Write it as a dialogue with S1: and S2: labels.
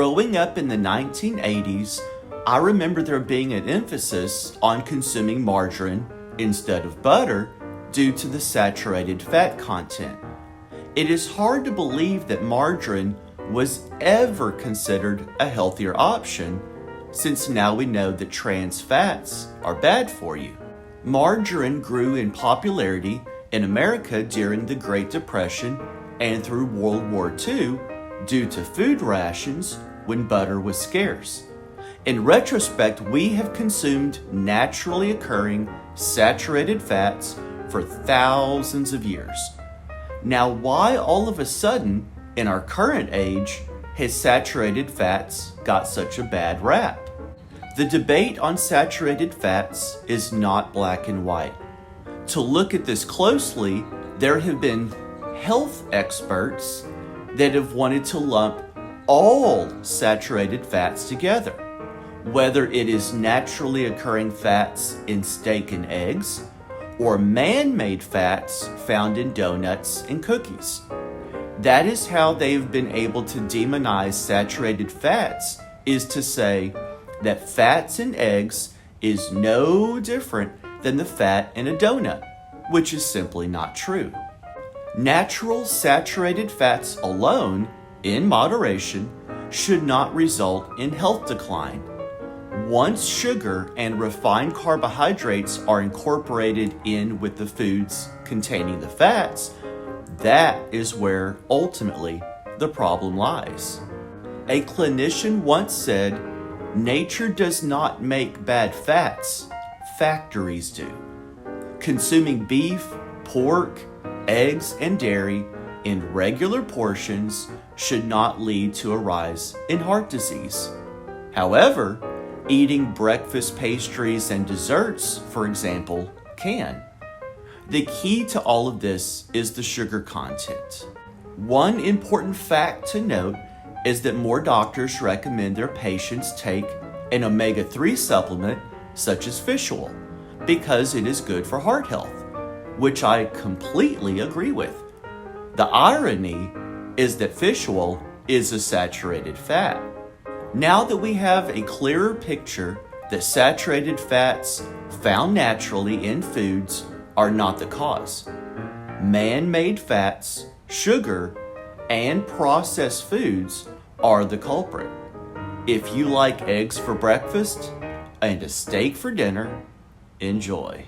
S1: Growing up in the 1980s, I remember there being an emphasis on consuming margarine instead of butter due to the saturated fat content. It is hard to believe that margarine was ever considered a healthier option, since now we know that trans fats are bad for you. Margarine grew in popularity in America during the Great Depression and through World War II due to food rations when butter was scarce. In retrospect, we have consumed naturally occurring saturated fats for thousands of years. Now, why all of a sudden, in our current age, has saturated fats got such a bad rap? The debate on saturated fats is not black and white. To look at this closely, there have been health experts that have wanted to lump all saturated fats together, whether it is naturally occurring fats in steak and eggs or man-made fats found in donuts and cookies. That is how they've been able to demonize saturated fats, is to say that fats in eggs is no different than the fat in a donut, which is simply not true. Natural saturated fats alone, in moderation, should not result in health decline. Once sugar and refined carbohydrates are incorporated in with the foods containing the fats, that is where ultimately the problem lies. A clinician once said, "Nature does not make bad fats, factories do." Consuming beef, pork, eggs, and dairy in regular portions should not lead to a rise in heart disease. However, eating breakfast pastries and desserts, for example, can. The key to all of this is the sugar content. One important fact to note is that more doctors recommend their patients take an omega-3 supplement such as fish oil because it is good for heart health, which I completely agree with. The irony is that fish oil is a saturated fat. Now that we have a clearer picture that saturated fats found naturally in foods are not the cause, man-made fats, sugar, and processed foods are the culprit. If you like eggs for breakfast and a steak for dinner, enjoy.